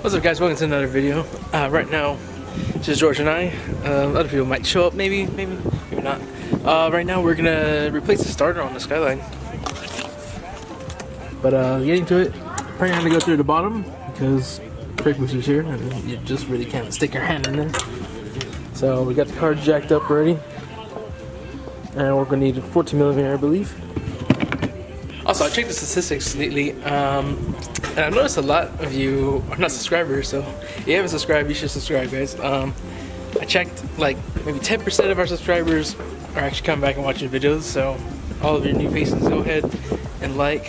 What's up, guys? Welcome to another video. Right now, this is Jorge and I. Other people might show up, maybe not. Right now, we're gonna replace the starter on the Skyline. But getting to it, probably gonna go through the bottom because brake booster's here, and you just really can't stick your hand in there. So we got the car jacked up already, and we're gonna need a 14mm, I believe. Also, I checked the statistics lately, and I've noticed a lot of you are not subscribers, so if you haven't subscribed, you should subscribe, guys. I checked, like, maybe 10% of our subscribers are actually coming back and watching videos, so all of your new faces, go ahead and like.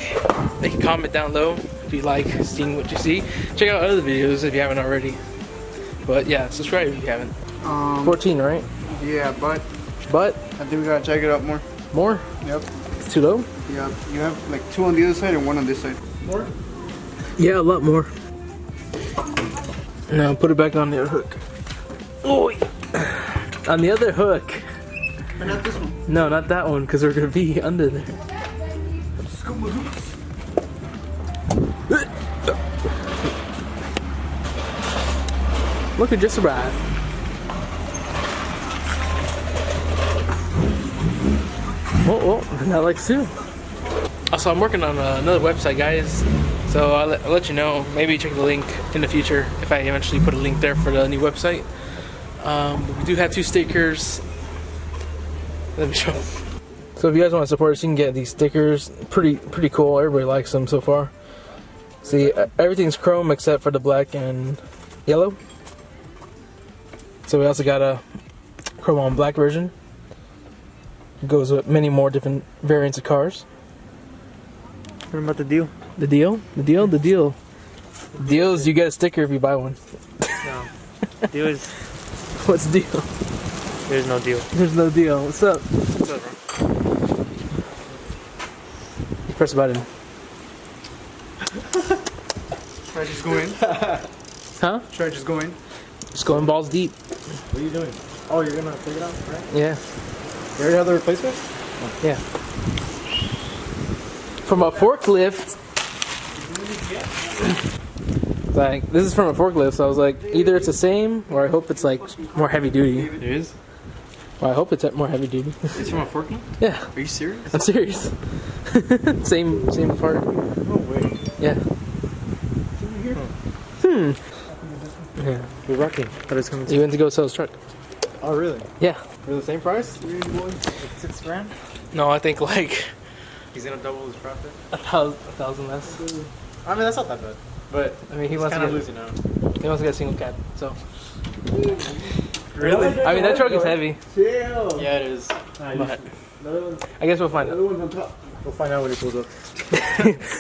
Make a comment down below if you like seeing what you see. Check out other videos if you haven't already. But yeah, subscribe if you haven't. 14, right? Yeah, but I think we gotta check it out more. More? Yep. It's too low? Yeah, you have like 2 on the other side and 1 on this side. More? Yeah, a lot more. Now put it back on the other hook. Oh, on the other hook. But not this one. No, not that one, because we're gonna be under there. Look, it just arrived. Oh, that likes too. Also, I'm working on another website, guys. So I'll let you know. Maybe check the link in the future if I eventually put a link there for the new website. But we do have 2 stickers. Let me show. So if you guys want to support us, you can get these stickers. Pretty cool. Everybody likes them so far. See, everything's chrome except for the black and yellow. So we also got a chrome on black version. It goes with many more different variants of cars. What about the deal? The deal? The deal? The deal. The deal is you get a sticker if you buy one. No. Deal is... What's the deal? There's no deal. There's no deal. What's up? What's up, bro? You press the button. Try just go in. Huh? Try just go in. Just going balls deep. What are you doing? Oh, you're gonna take it out, right? Yeah. You already have the replacement? Yeah. From a forklift. Like, this is from a forklift, so I was like, either it's the same, or I hope it's like more heavy duty. It is? Well, I hope it's more heavy duty. It's from a forklift? Yeah. Are you serious? I'm serious. same part. No way. Yeah. Yeah. We're rocking. But it's coming to... You went to go sell his truck. Oh, really? Yeah. For the same price? Like $6 grand? No, I think like He's gonna double his profit? a thousand less. I mean, that's not that bad. But I mean, he wants to kind get of losing now. he wants to get a single cab. So Really? I mean, that truck is heavy. Yeah, it is. But I guess we'll find out. One's on top. We'll find out when he pulls up.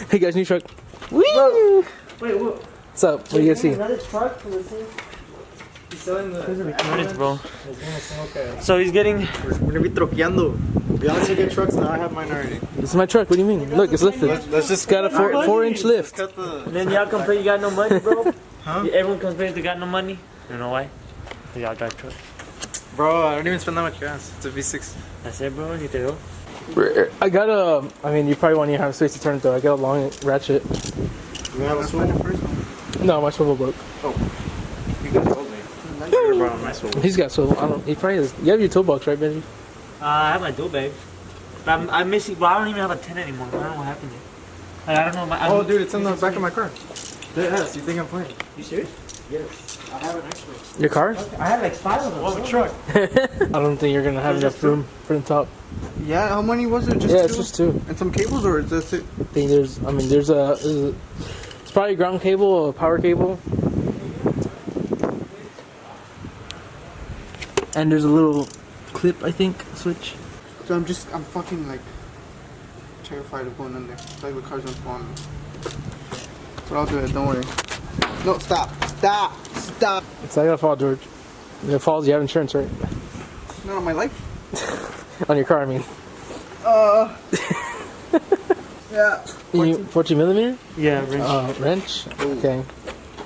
Hey guys, new truck. Woo! Wait, what? What's up? What do you guys see? Another truck for the same... He's selling the... Minutes, bro. Okay. So he's getting... We're gonna be troqueando. We all need to get trucks now. I have mine already. This is my truck. What do you mean? Look, it's lifted. Let's just Got a 4-inch lift. cut the... And then y'all complain you got no money, bro? Huh? Everyone complains they got no money. You know why? Because y'all drive truck. Bro, I don't even spend that much gas. It's a V6. That's it, bro. You go. I got a. I mean, you probably won't even have space to turn it though. I got a long ratchet. We have a swivel. No, my swivel broke. Oh. You guys told me. I could have brought on my swivel. He's got swivel. I don't. He probably has. You have your toolbox, right, Benji? I have my dual bag. But I'm missing... Well, I don't even have a 10 anymore. I don't know what happened there. Like, I don't know. Oh, dude, it's in the back of my car. Yes, you think I'm playing? You serious? Yes. I have an extra. Your car? I have like 5 of them. Well, a truck. I don't think you're gonna have enough room for the top. Yeah, how many was it? Just Yeah, two? it's just 2. And some cables, or is this it? I think there's. I mean, there's a. It's probably a ground cable, a power cable, and there's a little clip, I think, switch. So I'm fucking like terrified of going under. Like the car's gonna fall on me. But I'll do it, don't worry. No, stop. It's not gonna fall, George. If it falls, you have insurance, right? Not on my life. On your car, I mean. Yeah. 14mm? Yeah, wrench. Wrench? Okay.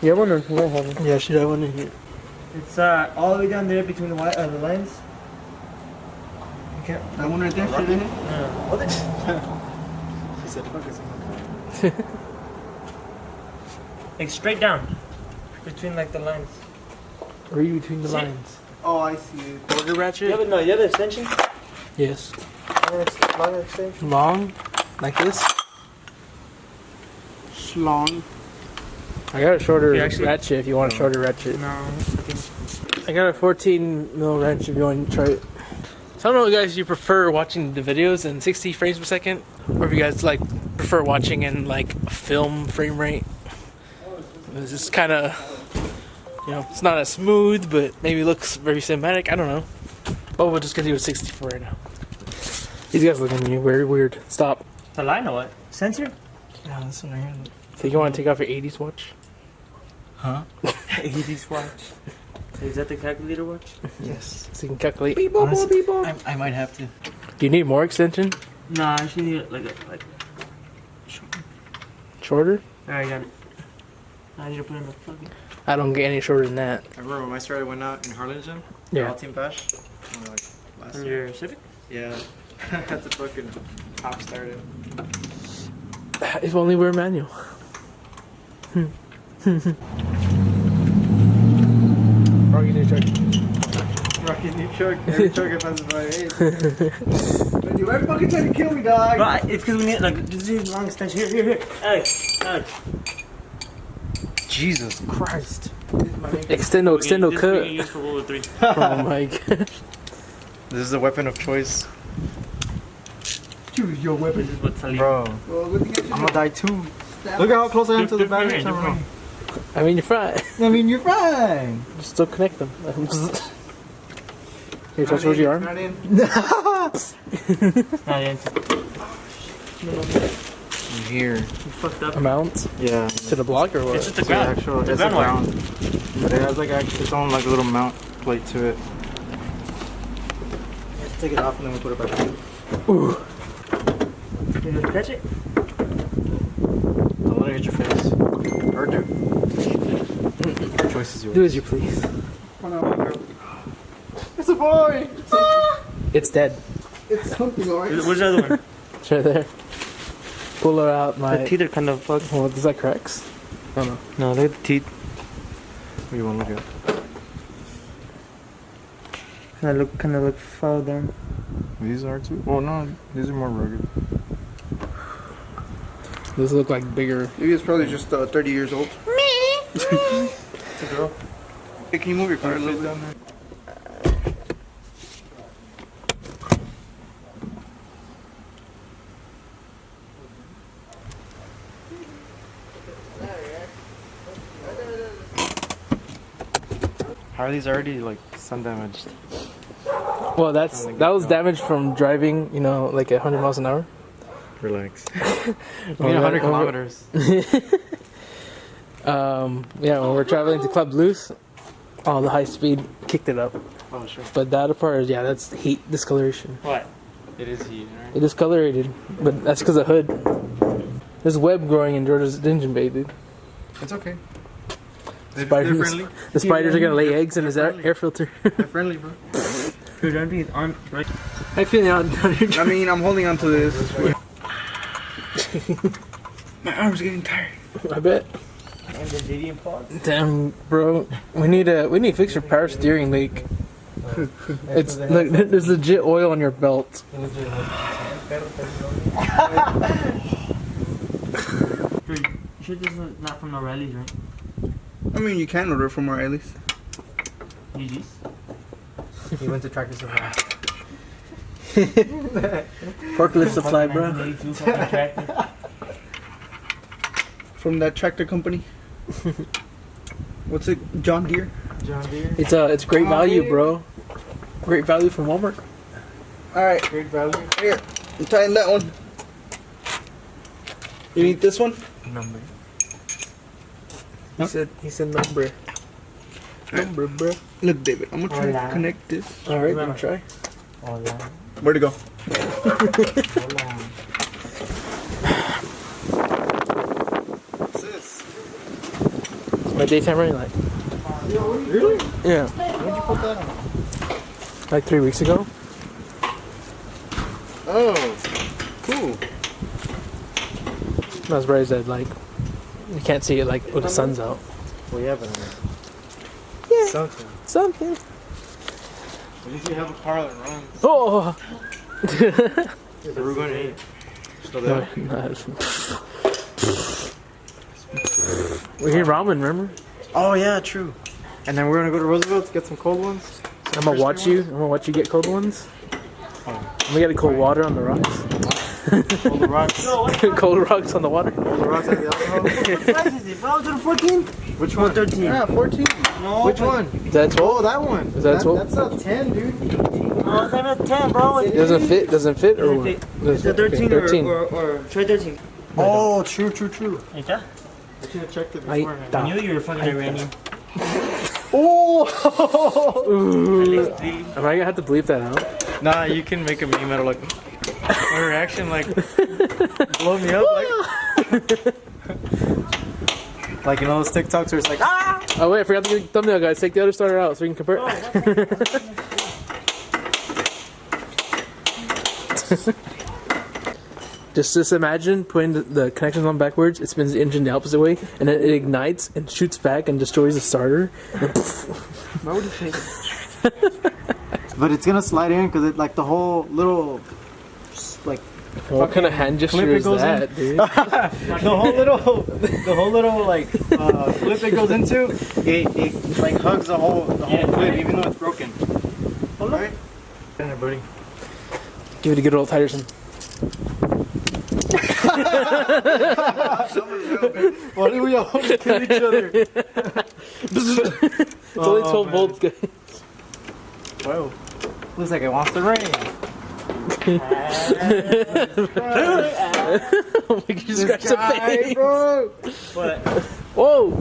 You have one or you have one? Yeah, I should have one in here. It's all the way down there between the lines. Okay. That one right there? Should in it? Like straight down. Between like the lines. Read between the See? lines. Oh, I see it. Quarter ratchet? You have an extension? Yes. Longer extension? Long, like this. Schlong. I got a shorter Yeah, actually- ratchet if you want a shorter ratchet. No. I got a 14 mil wrench if you want to try it. So I don't know, guys, you prefer watching the videos in 60 frames per second, or if you guys like prefer watching in like a film frame rate. It's just kind of, you know, it's not as smooth, but maybe looks very cinematic. I don't know. But we're just gonna do a 60 for right now. These guys looking at me very weird. Stop. The line or what? Sensor? Yeah, this one right here. So you want to take off your 80s watch? Huh? 80s watch. Is that the calculator watch? Yes. So you can calculate. Honestly, I might have to. Do you need more extension? Nah, I should need it like Shorter? Alright, I got it. I need to put in the fucking. I don't get any shorter than that. I remember when I started went out in Harlingen. Yeah. All team bash. Like last On year. your Civic? Yeah. That's a fucking top started. If only we're manual. Rocky new truck. Rocky new truck. Every truck I pass by. Hey. You ever fucking trying to kill me, dog? Bro, it's because we need like this is long extension. Here. Alex. Jesus Christ. Extendo This we can cut. use for World War III. Oh my god. This is a weapon of choice. Choose your weapon. This is what Salim. Bro, Well, good thing I'm gonna die too. Look at how close I am to the battery terminal. I mean, you're fine. I mean, you're fine. Just still connect them. Here, touch towards your arm. Not in. Here. You fucked up. Amount Yeah. to the block or It's what? just the It's ground. actual. The It's a ground wire. ground. But it has like its own like little mount plate to it. Let's take it off and then we put it back on. Ooh. You gonna catch it? Don't let it hit your face. Or do. Your choice is yours. Do as you please. It's a boy. It's dead. It's something, alright. Where's the other one? It's right there. Pull it out. My. The teeth are kind of fucked. Oh, is that cracks? Oh no. No, look at the teeth. What do you want to look at? Kind of look foul down. These are too. Oh no, these are more rugged. Those look like bigger. Maybe it's probably just 30 years old. It's a girl. Hey, can you move your car a little bit? down there. How are these already like sun damaged? Well, that was damaged from driving, you know, like 100 miles an hour. Relax. Well, 100 that- kilometers. Yeah, when we're traveling to Club Loose, all the high speed kicked it up. Oh sure. But that part, yeah, that's heat discoloration. What? It is heat, right? It discolorated, but that's because of hood. There's web growing in George's engine bay, dude. It's okay. They're Spiders, friendly. the spiders are gonna lay eggs in his air filter. They're friendly, bro. Dude, I think his arm right. How you feeling out down your I mean, I'm holding on to this. My arm's getting tired. I bet. And the JD pause. Damn, bro. We need to fix your power steering leak. It's look, there's legit oil on your belt. Dude, you sure this is not from O'Reilly's, right? I mean, you can order from O'Reilly's. GG's. He went to Tractor Supply. Forklift supply, bro. 1982 fucking tractor. From that tractor company. What's it? John Deere? John Deere. It's great value, bro. Great value from Walmart. Alright, Great value. here. I'm tying that one. You need this one? Number. He said number. Number, bro. Look, David, I'm gonna try Hola. to connect this. All right, let me try. Hola. Where'd it go? Hola. What's this? My daytime running light. Really? Yeah, When'd you put that on? like 3 weeks ago. Oh, cool. I was surprised that like you can't see it like when the sun's out. Well, yeah, but Yeah. something. Something. At least you have a car that runs. Oh. So we're going to eat. Still there? We're here ramen, remember? Oh yeah, true. And then we're gonna go to Roosevelt to get some cold ones. I'm gonna watch you. I'm gonna watch you get cold ones. We got cold water on the rocks. Cold the rocks. Cold rocks on the water. Cold the rocks at the alcohol. What size is it, bro? Is it a 14? Which one? 13. Yeah, 14. No. Which one? Is that 12? Oh, that one. Is that 12? That's not 10, dude. Oh, it's not a 10, bro. It doesn't fit. Doesn't fit or what? It's a 13, Okay, 13. or try 13. Oh, true. Like that? I should have checked it Ahí beforehand. está. I knew you were fucking Iranian. Oh! Ooh. Am I gonna have to bleep that out? Nah, you can make a meme out of like my reaction, like blow me up, like you know those TikToks where it's like ah. Oh wait, I forgot to get the thumbnail, guys. Take the other starter out so we can compare. Just imagine putting the connections on backwards. It spins the engine the opposite way, and then it ignites and shoots back and destroys the starter. Why would you take it? But it's gonna slide in because it like the whole little like What kind of hand gesture is goes in. that, dude? the whole little like clip it goes into it like hugs the whole clip even though it's broken. Alright? In there, buddy. Give it a good old Tigerson. Why do we all kill each other? It's only 12 volts, guys. Whoa. Looks like it wants to rain. Oh my God, you scratched the face. Bro. What? Whoa!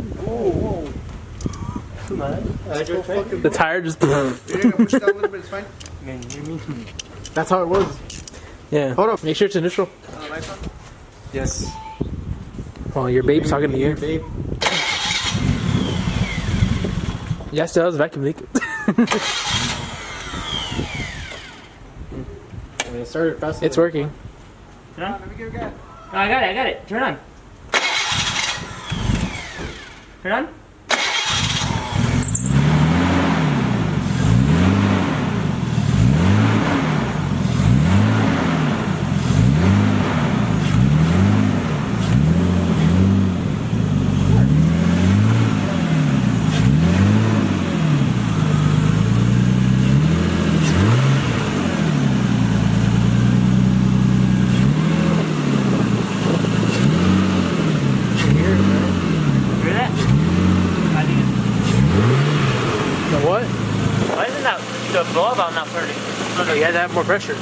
The tire just. You're gonna push it out a little bit, it's fine. That's how it was. Yeah. Hold up. Make sure it's neutral. Lights on? Yes. Oh, your babe's talking to you. Babe. Yeah, still has a vacuum leak. It started fast. It's working. Huh? Let me give it a go. Oh, I got it. Turn on. Turn on. Hear that? I think The what? why isn't that the blow valve not flirting? Oh, you had to have more pressure.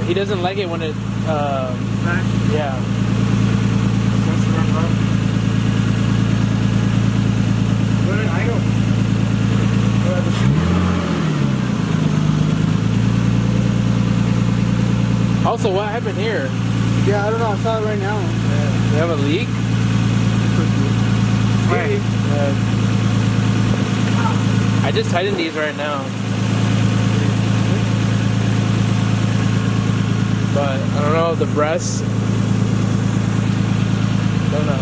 He doesn't like it when it. Yeah. Where did I go? Also, what happened here? Yeah, I don't know. I saw it right now. We have a leak. I just tightened these right now. But I don't know the breasts. Don't know.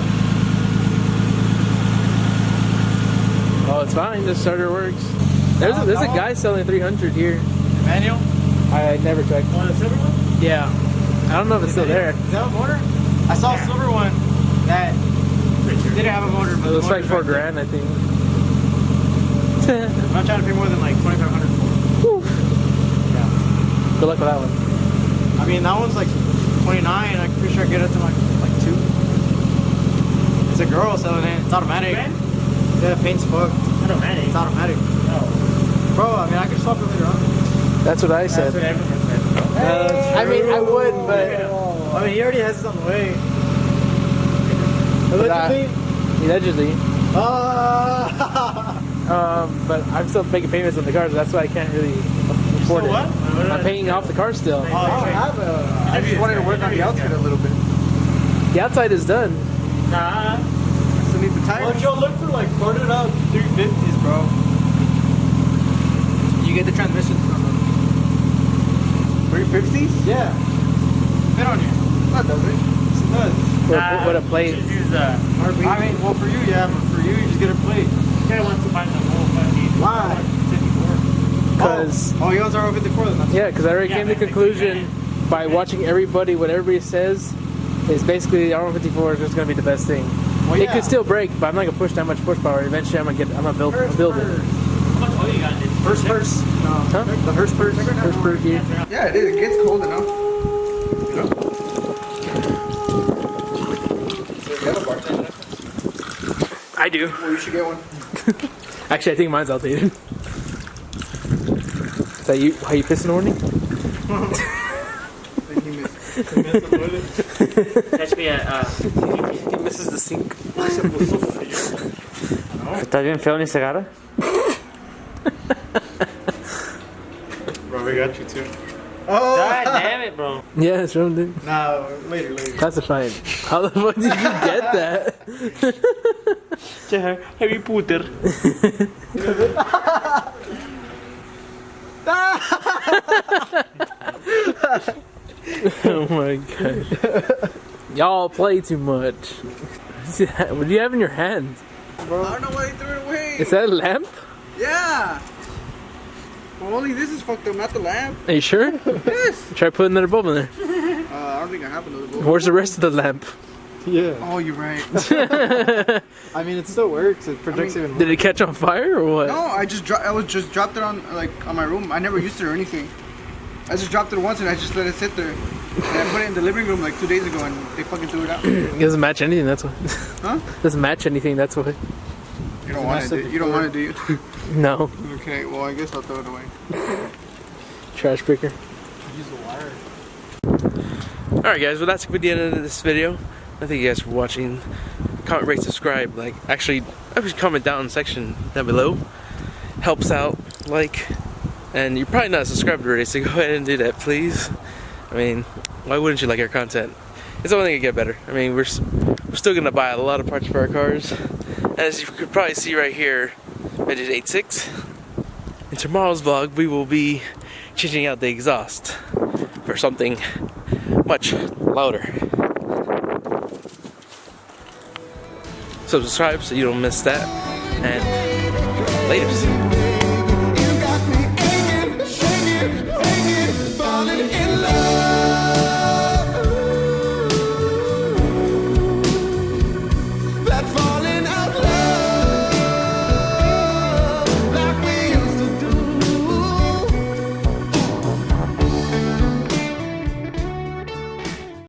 Oh, it's fine. The starter works. There's a guy selling 300 here. Manual? I never checked. Oh, the silver one? Yeah. I don't know if it's still there. Is that a motor? I saw a silver one that didn't have a motor, but It looks the like motor's $4 right grand, I think. there. I'm not trying to pay more than like $2,500 for it. Yeah. Good luck with that one. I mean, that one's like 29. I'm pretty sure I get it to like 2. It's a girl selling it. It's automatic. Brand? Yeah, paint's fucked. Automatic. It's automatic. Oh. Bro, I mean, I can swap it later on. That's what I said. That's what everyone said. I mean, I would, but I mean, he already has it on the way. Allegedly. allegedly. Ah. But I'm still making payments on the car, so that's why I can't really afford it. What? I'm paying off the car still. I just wanted to work on the outside a little bit. The outside is done. Nah. Still need the Why tires. don't y'all look for like ported out 350s, bro? You get the transmissions from them. 350s? Yeah. Fit on you. That does it. What a plate. Just use the RB. I mean, well, for you, yeah, but for you, you just get a plate. This guy wants to buy the whole fucking. Why? 54. Because Oh, he owns R54 then. yeah, because I already came to the conclusion by watching everybody, what everybody says, is basically the R154 is just gonna be the best thing. Well, It yeah. could still break, but I'm not gonna push that much horsepower. Eventually, I'm gonna build it. How much oil you got in this? First purse. Huh? The first purse. First per gear. Yeah, it is. It gets cold enough. I do. Well, you should get one. Actually, I think mine's outdated. Is that you? How you pissing, Orny? I think he missed. Catch me at. He misses the sink. ¿Estás bien feo en esa cara? Bro, we got you too. Oh! God damn it, bro. Yeah, it's wrong, dude. Nah, later. Classified. How the fuck did you get that? Heavy puter. Oh my god. Y'all play too much. What do you have in your hand? I don't know why he threw it away. Is that a lamp? Yeah. Well, only this is fucked up, not the lamp. Are you sure? Yes. Try putting another bulb in there. I don't think I have another bulb. Where's the rest of the lamp? Yeah. Oh, you're right. I mean, it still works. It projects even more. Did it catch on fire or what? No, I just dropped it on on my room. I never used it or anything. I just dropped it once and I just let it sit there. And I put it in the living room like 2 days ago and they fucking threw it out. It doesn't match anything, that's why. Huh? Doesn't match anything, that's why. You don't want it. You don't want it, do you? No. Okay, well I guess I'll throw it away. Trash picker. Use the wire. Alright guys, well that's the end of this video. I thank you guys for watching. Comment, rate, subscribe. Actually comment down in the section down below. Helps out. And you're probably not subscribed already, so go ahead and do that, please. I mean, why wouldn't you like our content? It's the only thing to get better. I mean, we're still gonna buy a lot of parts for our cars. And as you could probably see right here, Vintage 86. In tomorrow's vlog, we will be changing out the exhaust for something much louder. So subscribe so you don't miss that. And laters.